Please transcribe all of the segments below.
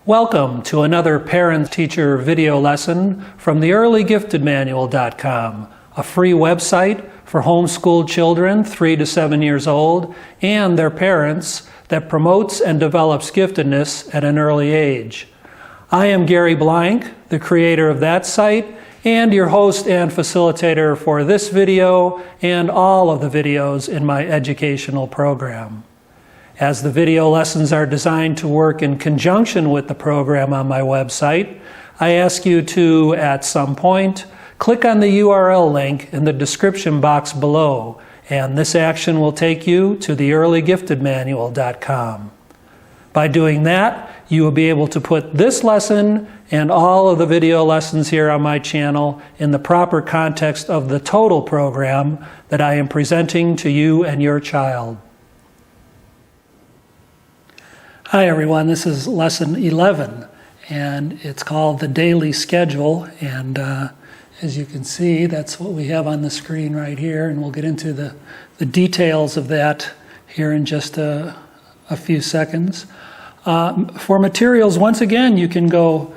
Welcome to another parent-teacher video lesson from the earlygiftedmanual.com, a free website for homeschooled children 3 to 7 years old and their parents that promotes and develops giftedness at an early age. I am Gary Blank, the creator of that site, and your host and facilitator for this video and all of the videos in my educational program. As the video lessons are designed to work in conjunction with the program on my website, I ask you to, at some point, click on the URL link in the description box below, and this action will take you to the earlygiftedmanual.com. By doing that, you will be able to put this lesson and all of the video lessons here on my channel in the proper context of the total program that I am presenting to you and your child. Hi everyone, this is lesson 11 and it's called the daily schedule, and as you can see, that's what we have on the screen right here, and we'll get into the details of that here in just a few seconds. For materials, once again, you can go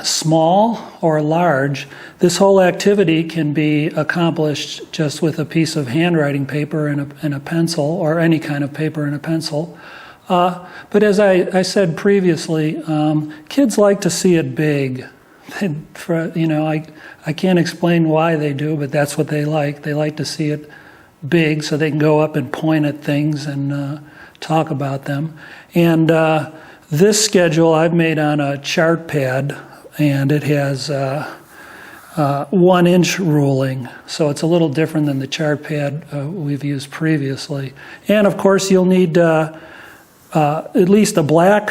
small or large. This whole activity can be accomplished just with a piece of handwriting paper and a pencil, or any kind of paper and a pencil. But as I said previously, kids like to see it big. I can't explain why they do, but that's what they like. They like to see it big so they can go up and point at things and talk about them. And this schedule I've made on a chart pad, and it has 1-inch ruling, so it's a little different than the chart pad we've used previously. And of course you'll need at least a black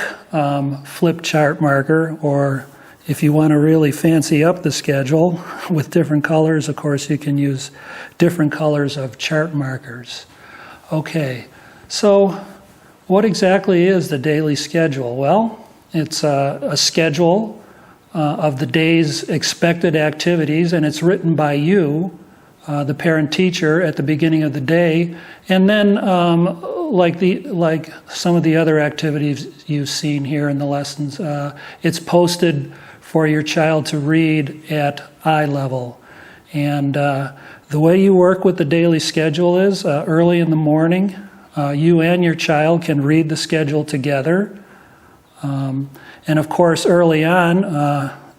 flip chart marker, or if you want to really fancy up the schedule with different colors, of course you can use different colors of chart markers. Okay, so what exactly is the daily schedule? Well, it's a schedule of the day's expected activities, and it's written by you, the parent-teacher, at the beginning of the day, and then like some of the other activities you've seen here in the lessons, it's posted for your child to read at eye level. And the way you work with the daily schedule is early in the morning, you and your child can read the schedule together. And of course, early on,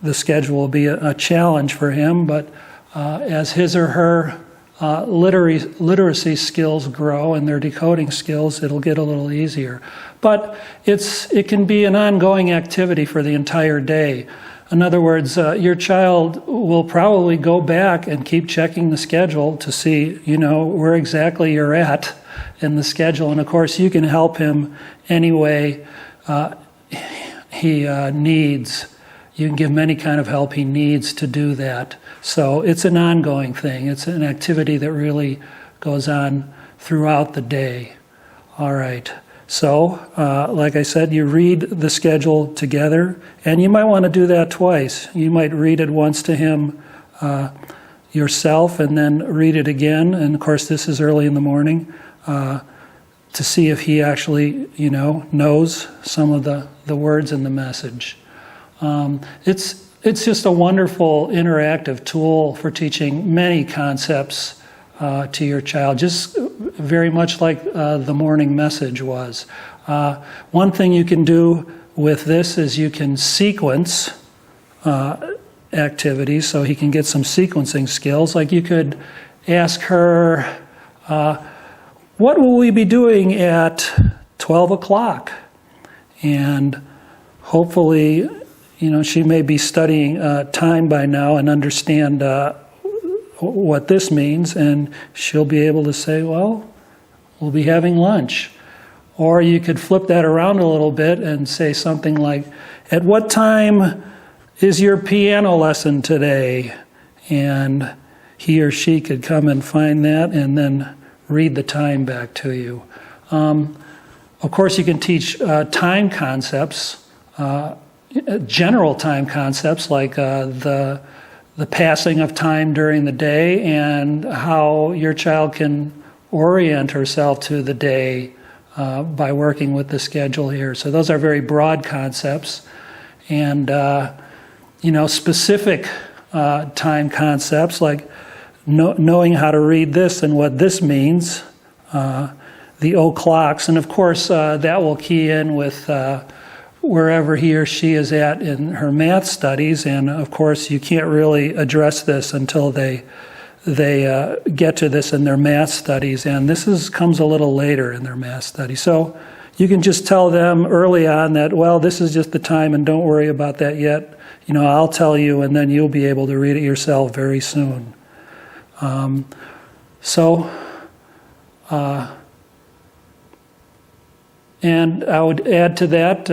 the schedule will be a challenge for him, but as his or her literacy skills grow and their decoding skills, it'll get a little easier. But it can be an ongoing activity for the entire day. In other words, your child will probably go back and keep checking the schedule to see, where exactly you're at in the schedule. And of course, you can help him any way he needs. You can give him any kind of help he needs to do that. So it's an ongoing thing. It's an activity that really goes on throughout the day. All right. So, like I said, you read the schedule together, and you might want to do that twice. You might read it once to him yourself, and then read it again. And of course, this is early in the morning, to see if he actually, knows some of the words in the message. It's just a wonderful interactive tool for teaching many concepts to your child, just very much like the morning message was. One thing you can do with this is you can sequence activities so he can get some sequencing skills. Like you could ask her, what will we be doing at 12 o'clock? And hopefully, she may be studying time by now and understand what this means, and she'll be able to say, well, we'll be having lunch. Or you could flip that around a little bit and say something like, at what time is your piano lesson today? And he or she could come and find that and then read the time back to you. Of course, you can teach time concepts, general time concepts like the passing of time during the day and how your child can orient herself to the day by working with the schedule here. So those are very broad concepts. and specific time concepts like knowing how to read this and what this means, the o'clocks, and of course that will key in with wherever he or she is at in her math studies, and of course you can't really address this until they get to this in their math studies, and this comes a little later in their math study. So you can just tell them early on that, well, this is just the time and don't worry about that yet. I'll tell you, and then you'll be able to read it yourself very soon. And I would add to that,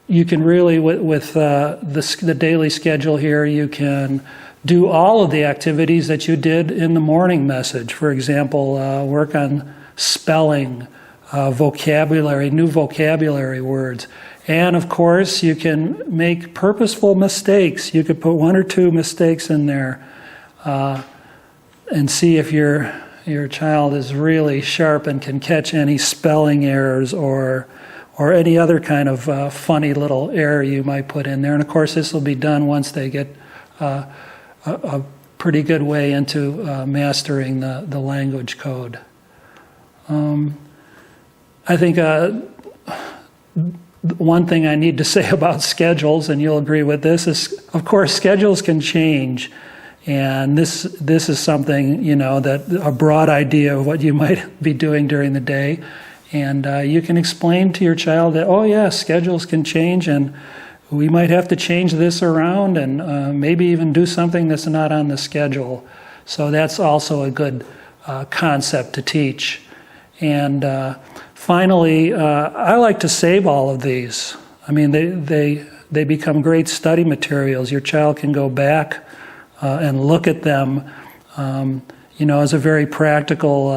you can really, with the daily schedule here, you can do all of the activities that you did in the morning message. For example, work on spelling, vocabulary, new vocabulary words. And of course, you can make purposeful mistakes. You could put 1 or 2 mistakes in there and see if your child is really sharp and can catch any spelling errors or any other kind of funny little error you might put in there. And of course, this will be done once they get a pretty good way into mastering the language code. I think one thing I need to say about schedules, and you'll agree with this, is of course schedules can change. And this is something, that a broad idea of what you might be doing during the day. And you can explain to your child that, oh yeah, schedules can change, and we might have to change this around, and maybe even do something that's not on the schedule. So that's also a good concept to teach. And finally, I like to save all of these. I mean, they become great study materials. Your child can go back and look at them, as a very practical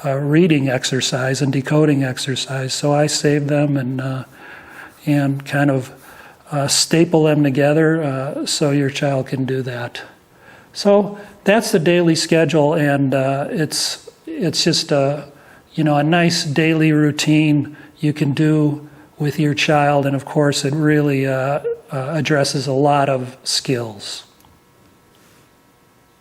reading exercise and decoding exercise. So I save them and kind of staple them together so your child can do that. So that's the daily schedule, and it's just a nice daily routine you can do with your child, and of course it really addresses a lot of skills.